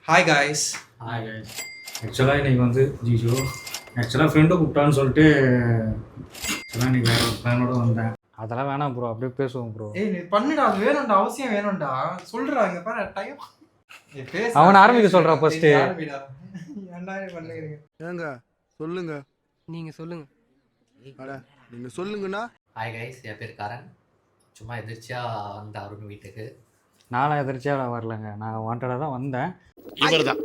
Hi guys. ஆக்சுவலாக இன்றைக்கி வந்து ஜிஜோ ஆக்சுவலாக ஃப்ரெண்டு கூப்பிட்டான்னு சொல்லிட்டு ஆக்சுவலாக இன்றைக்கி வேறு ஒரு பிளானோட வந்தேன். அதெல்லாம் வேணாம் ப்ரோ, அப்படியே பேசுவோம் ப்ரோ. ஏய் நீ பண்ணுடா, அது வேணும்டா, அவசியம் வேணும்டா. சொல்றா, இங்க பாரு டைம். அவன் ஆரம்பிக்க சொல்றா ஃபர்ஸ்ட். ஏன்டா நீ பண்ணுகிறீங்க? ஏங்க சொல்லுங்க. நீங்க சொல்லுங்க. அட நீங்க சொல்லுங்கண்ணா. ஹாய் கைஸ், என் பேர் கரண். சும்மா எதிர்ச்சியா வந்த அருண் வீட்டுக்கு. நானும் எதிர்ச்சியாக வரலங்க, நான் வாண்டடாக தான் வந்தேன். இவர்தான்,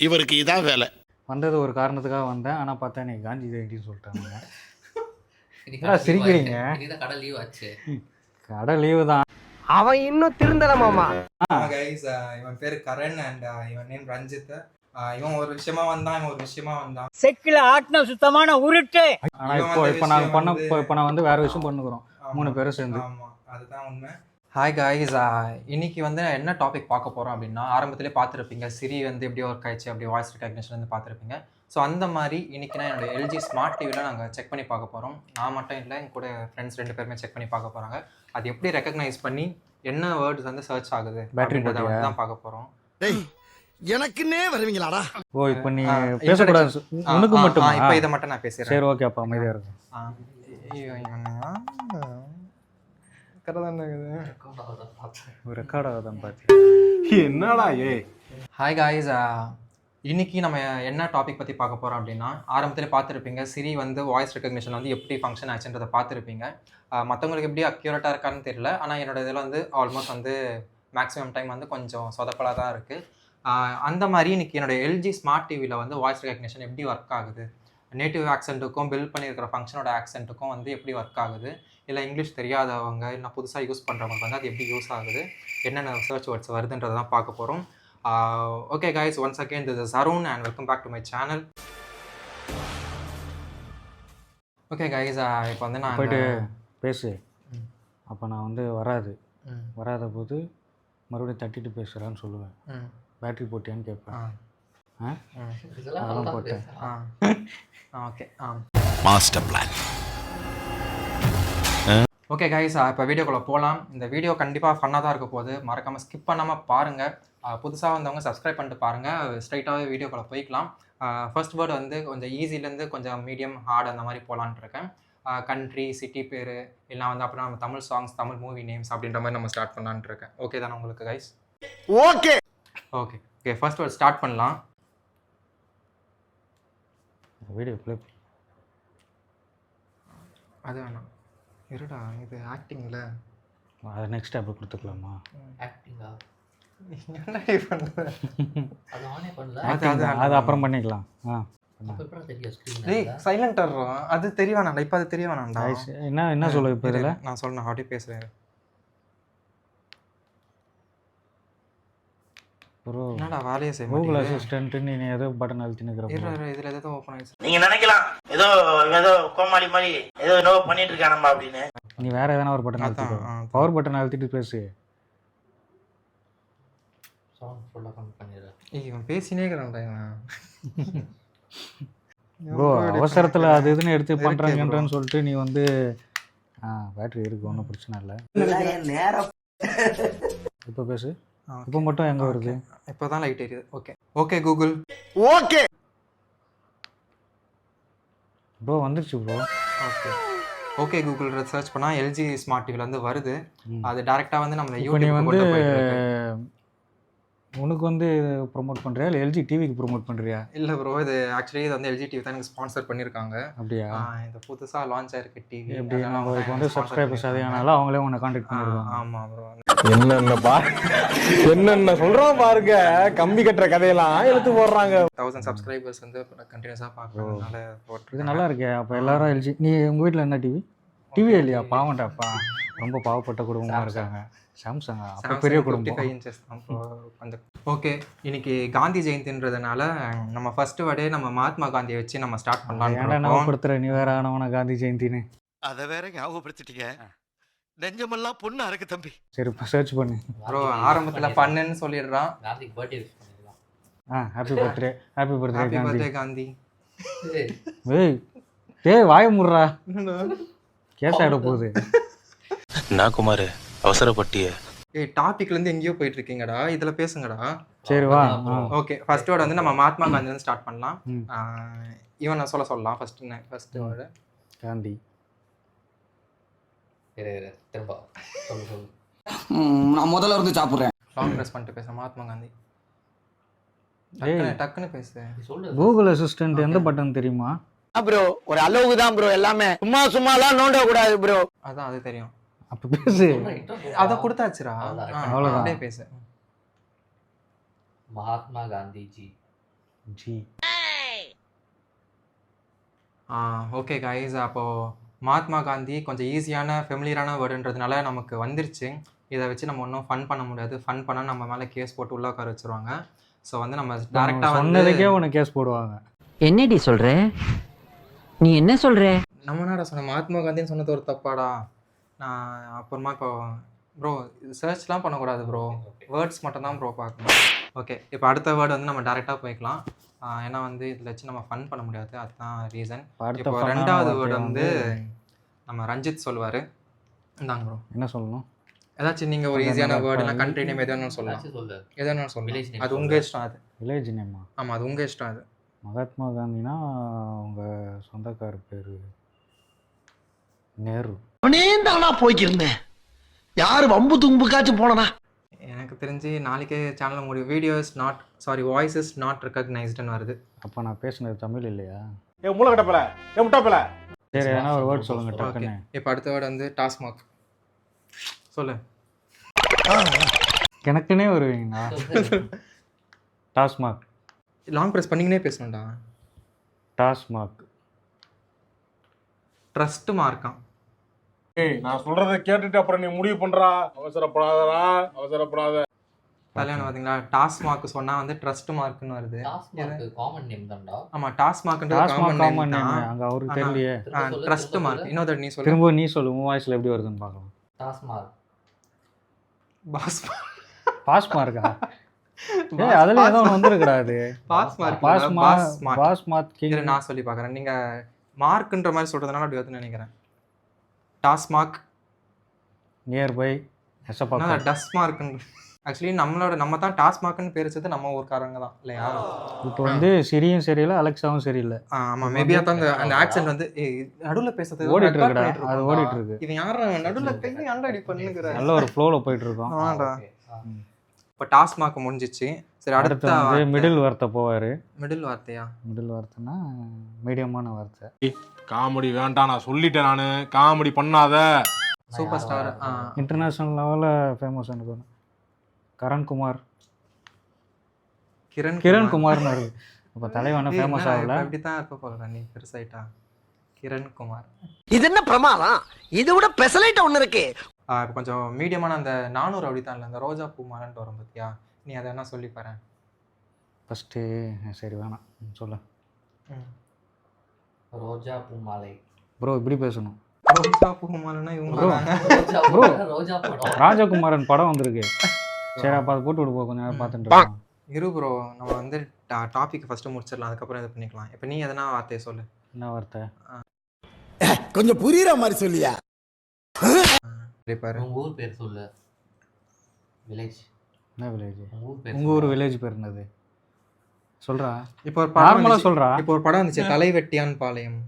இவருக்கு இதான் வேலை. வந்தது ஒரு காரணத்துக்காக வந்தேன். ஆனால் பார்த்தா இன்னைக்கு காந்தி ஜெயந்தின்னு சொல்லிட்டாங்க. இன்னைக்கு சிரிக்கிறீங்க? இன்னைக்கு கடை லீவ் ஆச்சு. கடை லீவு தான். அவன் இன்னும் திருந்தல மாமா. गाइस, இவன் பேர் கரண் அண்ட் இவன் நேம் ரஞ்சித். இவன் ஒரு விஷயமா வந்தான். செக்கில ஆட்டின சுத்தமான உருட்டு. ஆனால் இப்போ நாங்கள் இப்போ நான் வந்து வேறு விஷயம் பண்ணுக்கிறோம் 3 பேரும் சேர்ந்து. ஆமா, அதுதான் உண்மை. ஹாய் காய்ஸ், இன்னைக்கு வந்து என்ன டாபிக் பார்க்க போகிறோம் அப்படின்னா, ஆரம்பத்திலே பார்த்துருப்பீங்க சிரி வந்து எப்படி ஒர்க் ஆயிடுச்சு, அப்படி வாய்ஸ் ரெகக்னிஷன் வந்து பார்த்துருப்பீங்க. ஸோ அந்த மாதிரி இன்னைக்கு நான் என்னோட எல்ஜி ஸ்மார்ட் டிவியில் நாங்கள் செக் பண்ணி பார்க்க போகிறோம். நான் மட்டும் இல்லை, என் கூட ஃப்ரெண்ட்ஸ் 2 பேருமே செக் பண்ணி பார்க்க போகிறாங்க. அது எப்படி ரெகக்னைஸ் பண்ணி என்ன வேர்ட்ஸ் வந்து சர்ச் ஆகுது அப்படின்றத வந்து தான் பார்க்க போகிறோம். எனக்குன்னே வருவீங்களாடா? ஓ, இப்போ நீ பேசக்கூடாது உனக்கு மட்டும். இப்போ இதை மட்டும் நான் பேசுகிறேன். சரி, ஓகே, அப்போ அமைதியாக இருக்கும். ரெக்கார்ட் ஆகுதான்னு பார்த்து என்னடா ஏ. ஹாய் காய்ஸ், இன்னைக்கு நம்ம என்ன டாபிக் பற்றி பார்க்க போகிறோம் அப்படின்னா, ஆரம்பத்தில் பார்த்துருப்பீங்க சிரி வந்து வாய்ஸ் ரெகக்னிஷன் வந்து எப்படி ஃபங்க்ஷன் ஆச்சுன்றதை பார்த்துருப்பீங்க. மற்றவங்களுக்கு எப்படி அக்யூரேட்டாக இருக்கான்னு தெரியல, ஆனால் என்னோட இதில் வந்து ஆல்மோஸ்ட் வந்து மேக்ஸிமம் டைம் வந்து கொஞ்சம் சொதப்பலாக தான் இருக்குது. அந்த மாதிரி இன்னைக்கு என்னோட எல்ஜி ஸ்மார்ட் டிவியில் வந்து வாய்ஸ் ரெகக்னிஷன் எப்படி ஒர்க் ஆகுது, நேட்டிவ் ஆக்சென்ட்டுக்கும் பில்ட் பண்ணியிருக்கிற ஃபங்க்ஷனோட ஆக்சென்ட்டுக்கும் வந்து எப்படி ஒர்க் ஆகுது, இல்லை இங்கிலீஷ் தெரியாதவங்க இல்லை புதுசாக யூஸ் பண்ணுறவங்களுக்கு வந்து அது எப்படி யூஸ் ஆகுது, என்னென்ன சர்ச் வேர்ட்ஸ் வருதுன்றதை தான் பார்க்க போகிறோம். Okay guys, once again this is Arun and welcome back to my channel. Okay guys, இப்போ வந்து நான் போயிட்டு பேசு. அப்போ நான் வந்து வராத போது மறுபடியும் தட்டிட்டு பேசுகிறான்னு சொல்லுவேன். பேட்டரி போட்டியான்னு கேட்பேன். அதெல்லாம் போட்டேன். Okay master plan. Okay guys, இப்போ வீடியோக்குள்ளே போகலாம். இந்த வீடியோ கண்டிப்பாக ஃபன்னாக தான் இருக்க போகுது, மறக்காமல் ஸ்கிப் பண்ணாமல் பாருங்கள். புதுசாக வந்தவங்க சப்ஸ்கிரைப் பண்ணிட்டு பாருங்கள். ஸ்ட்ரைட்டாகவே வீடியோக்குள்ளே போய்க்கலாம். ஃபர்ஸ்ட் வேர்டு வந்து கொஞ்சம் ஈஸிலேருந்து கொஞ்சம் மீடியம் ஹார்ட் அந்த மாதிரி போகலான்ட்டு இருக்கேன். கண்ட்ரி, சிட்டி பேர், இல்லை வந்து அப்புறம் நம்ம Tamil songs, Tamil movie names அப்படின்ற மாதிரி நம்ம ஸ்டார்ட் பண்ணலான்ட்டு இருக்கேன். ஓகே தானே உங்களுக்கு guys? Okay okay okay first word start பண்ணலாம். Video play. அது வேணாம், இருடா, இது ஆக்டிங்கில். அதை நெக்ஸ்ட் அப்படி கொடுத்துக்கலாமா? ஆக்டிங்கா? என்னடி பண்ணுறேன்? அது ஆனே பண்ணல. அது அப்புறம் பண்ணிக்கலாம். அப்புறம் தெரியும் ஸ்கிரீன். டேய் சைலண்ட் ஆடுறோம், அது தெரிய வேணாம்டா, இப்போ அது தெரிய வேணாம்டா. என்ன சொல்ல இப்போ இதில் நான் சொல்றேன், அப்படியே பேசுகிறேன் ப்ரோ. என்னடா வேலையை செய்ய கூகுள் மாட்டேங்குது? அசிஸ்டன்ட்னு நீ ஏதோ பட்டன் அழுத்தினுக்கிற. இதில் எதோ ஓப்பன் ஆயிடுச்சு. நீங்க நினைக்கலாம் ஏதோ கோமாளி மாதிரி ஏதோ என்னவோ பண்ணிட்டு இருக்கானம்பா அப்படின்னு. நீ வேற எதனா ஒரு பட்டன் அழுத்திக்கோ. பவர் பட்டன் அழுத்திட்டு பேசு. சவுண்ட் ஃபுல்லா கம்மி பண்ணிடுறேன். இவன் பேசினே இருக்கிறான்டா இவன். ப்ரோ, அவசரத்தில் அது இதுன்னு எடுத்து பண்ணுறாங்கன்றன்னு சொல்லிட்டு நீ வந்து பேட்டரி இருக்கு, ஒன்றும் பிரச்சனை இல்லை. இப்போ பேசு. இப்போ மட்டும் எங்கே வருது? இப்போ தான் லைட் எரியுது. Okay okay Google. Okay bro, வந்துருச்சு bro. Okay okay Google search பண்ணால் எல்ஜி ஸ்மார்ட் டிவியில் வந்து வருது. அது டேரெக்டாக வந்து நம்ம இப்போ நீ வந்து யூடியூப் உனக்கு வந்து ப்ரொமோட் பண்ணுறியா இல்லை எல்ஜி டிவிக்கு ப்ரொமோட் பண்ணுறியா? இல்லை ப்ரோ, இது ஆக்சுவலி இது வந்து எல்ஜி டிவி தான் எனக்கு ஸ்பான்சர் பண்ணியிருக்காங்க. அப்படியா? இது புதுசாக லான்ச் ஆயிருக்கு டிவி. எப்படி நம்ம இப்போ வந்து சப்ஸ்கிரைபர்ஸ் அதிகனால அவங்களே உன்னை கான்டாக்ட் பண்ணிடுவாங்க. ஆமாம் ப்ரோ. என்னென்ன சொல்றோம் பாருங்க, கம்பி கட்டுற கதையெல்லாம் எடுத்து போடுறாங்க. 1000 சப்ஸ்கிரைபர்ஸ் வந்து கண்டினியூஸாக பார்க்குறதுனால இது நல்லா இருக்கே. அப்போ எல்லாரும் எல்ஜி. நீ உங்கள் வீட்டில் என்ன டிவி இல்லையா? பாவண்டாப்பா, ரொம்ப பாவப்பட்ட குடும்பமாக இருக்காங்க. சாம்சங் அப்போ பெரிய குடும்பம். 55 இன்ச்சஸ் தான் கொஞ்சம். ஓகே, இன்னைக்கு காந்தி ஜெயந்தின்றதுனால நம்ம ஃபர்ஸ்ட் வேர்டே நம்ம மகாத்மா காந்தியை வச்சு நம்ம ஸ்டார்ட் பண்ணலாம். ஞாபகப்படுத்துற நீ வேற ஆனவன காந்தி ஜெயந்தின்னு. அதை வேற ஞாபகப்படுத்திட்டீங்க. நெஞ்சமெல்லாம் பொண்ணா இருக்கு தம்பி. சரி, இப்போ சர்ச் பண்ணு ப்ரோ. ஆரம்பத்தில் பண்ணுன்னு சொல்லிடுறான். காந்திக்கு பர்த்டே விஷ் பண்ணிடலாம். Happy birthday. Happy birthday happy Gandhi. Birthday Gandhi. ஏய் வாய முடுறா, கேஸ் ஆகிட போகுது. நான் குமார் அவசரப்பட்டிய. டாபிக்லேருந்து எங்கேயோ போயிட்டு இருக்கீங்கடா, இதில் பேசுங்கடா. சரி வா. ஓகே, ஃபர்ஸ்ட் வேர்டு வந்து நம்ம மகாத்மா காந்திலேருந்து ஸ்டார்ட் பண்ணலாம். ம். இவன் நான் சொல்லலாம் ஃபர்ஸ்ட் வேர்டு. காந்தி. இரு திரும்ப சொல்லு. நான் முதல்ல இருந்து சாப்பிட்றேன். லாங் ப்ரெஸ் பண்ணிட்டு பேச மகாத்மா காந்தி. டக்குன்னு பேசு. நீ சொல்லு. கூகுள் அசிஸ்டன்ட் எந்த பட்டன் தெரியுமா? ப்ரோ ஒரு அளவுக்கு தான் ப்ரோ, எல்லாமே சும்மாலாம் நோண்ட கூடாது ப்ரோ. அதான் அது தெரியும். அப்போ பேசு. அதை கொடுத்தாச்சுரா. அவ்வளோதான். அப்படியே பேசு. Mahatma Gandhi G. Okay guys, அப்போது மகாத்மா காந்தி கொஞ்சம் ஈஸியான ஃபெமிலியரான வேர்டுன்றதுனால நமக்கு வந்துருச்சு. இதை வச்சு நம்ம ஒன்றும் ஃபன் பண்ண முடியாது. ஃபன் பண்ணால் நம்ம மேலே கேஸ் போட்டு உள்ள உட்கார வச்சுருவாங்க. ஸோ வந்து நம்ம டேரெக்டாக சொன்னதுக்கே உனக்கு கேஸ் போடுவாங்க. என்னடி சொல்ற? நீ என்ன சொல்ற? நம்ம என்னடா சொன்ன, மகாத்மா காந்தின்னு சொன்னது ஒரு தப்பாடா. நான் அப்புறமா இப்போ ப்ரோ சர்ச்லாம் பண்ணக்கூடாது ப்ரோ, வேர்ட்ஸ் மட்டும் தான் ப்ரோ பார்க்கணும். ஓகே, இப்போ அடுத்த வேர்டு வந்து நம்ம டேரெக்டாக போய்க்கலாம். ஏன்னா வந்து இதில் வச்சு நம்ம ஃபன் பண்ண முடியாது, அதுதான் ரீசன். இப்போ ரெண்டாவது வேர்டு வந்து நம்ம ரஞ்சித் சொல்லுவார். இந்தாங்க ப்ரோ. என்ன சொல்லணும்? ஏதாச்சும் நீங்கள் ஒரு ஈஸியான வேர்டு இல்லை கண்ட்ரி நேம் எதுவும் சொல்லலாம். சொல்லு. எதுவும் சொல்லலாம், அது உங்கள் இஷ்டம். அது வில்லேஜ் நேமா? ஆமாம், அது உங்கள் இஷ்டம். அது மகாத்மா காந்தினா உங்கள் சொந்தக்கார பேர் நேரு. தானா போய்க்கிருந்தேன், யாரு வம்பு தும்புக்காச்சும் போனா? எனக்கு தெரிஞ்சு நாளைக்கே சேனல் முடியும். வாய்ஸ் இஸ் நாட் ரெகக்னைஸ்டுன்னு வருது. அப்போ நான் பேசுனது தமிழ் இல்லையா? ஏ மூளை கட்டப்பல, ஏ முட்டாப்பல. சரி, ஏன்னா ஒரு வேர்ட் சொல்லுங்க டக்குன்னு. இப்போ அடுத்த வேர்டு வந்து டாஸ்மாக். சொல்லு. எனக்குன்னே வருவீங்களா? டாஸ்மாக். லாங் ப்ரெஸ் பண்ணிங்கன்னே பேசணும்டா. டாஸ்மாக். ட்ரஸ்ட் மார்க்காம். ஏய் நான் சொல்றத கேட்டுட்டு அப்புறம் நீ முடிவு பண்றா. அவசரப்படாதடா, அவசரப்படாத. கல்யாணம் பார்த்தீங்களா, டாஸ்மாக் சொன்னால் வந்து ட்ரஸ்ட் மார்க்குன்னு வருது. டாஸ்மாக் காமன் நேம் தான்டா. ஆமாம், டாஸ்மாக்ன்றது TASMAC common common name name. தான். அங்கே அவருக்கு தெரியலையே. Trust mark. இன்னொரு நீ சொல்லு. திரும்ப நீ சொல்லு, உன் வாய்ஸில் எப்படி வருதுன்னு பார்க்கலாம். டாஸ்மாக். பாஸ்மார்க்கா? ஏய் அதில் ஏதோ ஒன்று வந்துருக்கூடாது. பாஸ்மார்க். பாஸ்மார்க். நான் சொல்லி பார்க்குறேன். நீங்கள் மார்க்குன்ற மாதிரி சொல்கிறதுனால அப்படி வருதுன்னு நினைக்கிறேன். டாஸ்மாக் நியர்பை எசப்பாக்கம். டஸ்மார்க்குன்னு ஆக்சுவலி நம்ம தான் டாஸ்மாக்னு பேர் வச்சது நம்ம ஊர்க்காரங்க தான் இல்லையா? இப்போ வந்து சிரியும் சரியில்லை, அலெக்ஸாவும் சரியில்லை. ஆமாம், மேபி அதான் அந்த ஆக்சென்ட் வந்து நடுவில் பேசுறது ஓடிட்டு இருக்குடா, அது ஓடிட்டு இருக்கு. இவன் யாரும் நடுவில் கை அண்டடி பண்ணுங்கிற நல்ல ஒரு ஃப்ளோவில் போயிட்டு இருக்கோம். ஆமாடா. இப்போ டாஸ்மாக் முடிஞ்சிச்சு. சரி, அடுத்து அடுத்த வந்து மிடில் வார்த்தை போவார். மிடில் வார்த்தையா? மிடில் வார்த்தைனா மீடியமான வார்த்தை. காமெடி வேண்டாம், நான் சொல்லிட்டேன். நானு காமெடி பண்ணாத. Super star. இன்டர்நேஷ்னல் லெவலில் ஃபேமஸ் எனக்கு கரண்குமார். கிரண் குமார்னு வருது. இப்போ தலைவன ஃபேமஸ் ஆகல. இப்படி தான் இருப்ப போகிறேன் நீ பெருசாயிட்டா. கிரண் குமார். இது என்ன பிரமாதம்? இதை விட பெசலைட் ஒண்ணு இருக்கு. இப்போ கொஞ்சம் மீடியமான அந்த 400 அப்படி தான் இல்லை, அந்த ரோஜா பூ மாலன்ட்டு வரும் பார்த்தியா, நீ அதை என்ன சொல்லி பாரு ஃபஸ்ட்டு. சரி வேணாம் சொல்லு. ரோஜா பூ மாலை. ப்ரோ இப்படி பேசணும். ரோஜா பூ மாலைன்னா ப்ரோ ரோஜா படம். ராஜகுமாரன் படம் வந்திருக்கு. சரி அப்போ அதை போட்டு விடுப்போம், கொஞ்சம் நேரம் பார்த்துட்டு இருக்கோம். இரு ப்ரோ, நம்ம வந்து டாபிக் ஃபஸ்ட்டு முடிச்சிடலாம், அதுக்கப்புறம் இது பண்ணிக்கலாம். இப்போ நீ எதனா வார்த்தையை சொல்லு. என்ன வார்த்தை? கொஞ்சம் புரியுற மாதிரி சொல்லியா? பாரு, உங்க ஊர் பேர் சொல்லு. வில்லேஜ். என்ன வில்லேஜ்? உங்க உங்கள் ஊர் வில்லேஜ் பேர் என்னது சொல்கிறா? இப்போ ஒரு படம் நார்மலாக சொல்கிறா. இப்போ ஒரு படம் வந்துச்சு, தலை வெட்டியான் பாளையம்.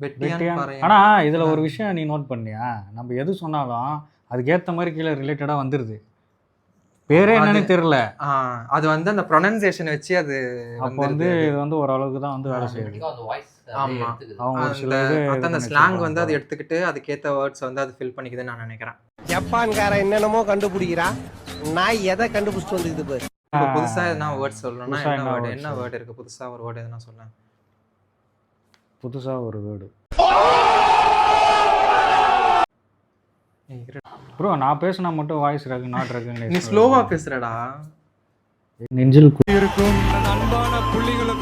வெட்டியான் பாளையம். ஆனால் இதில் ஒரு விஷயம் நீ நோட் பண்ணியா? நம்ம எது சொன்னாலும் அதுக்கேற்ற மாதிரி கீழே ரிலேட்டடாக வந்துடுது. பேரே என்னன்னு தெரியல. அது வந்து அந்த ப்ரொனன்சியேஷன் வச்சு அது அப்போ வந்து இது வந்து ஓரளவுக்கு தான் வந்து வேலை செய்யுது. ஆமா, அவங்க ஒரு சில அந்த ஸ்லாங் வந்து அதை எடுத்துக்கிட்டு அதுக்கேற்ற வேர்ட்ஸ் வந்து அது ஃபில் பண்ணிக்குதுன்னு நான் நினைக்கிறேன். ஜப்பான்காரன் என்னென்னமோ கண்டுபிடிக்கிறான், நான் எதை கண்டுபிடிச்சிட்டு வந்துக்குது பாரு. இப்போ புதுசா எதனா வேர்ட் சொல்லணும்னா என்ன வேர்டு இருக்கு? புதுசா ஒரு வேர்டு எதனா சொல்லேன். புதுசாக ஒரு வேர்டு ப்ரோ. நான் பேசினா மட்டும் வாய்ஸ் நாட் நீ ஸ்லோவா பேசுறடா. நெஞ்சில் இருக்கும் அன்பான புள்ளிகளும்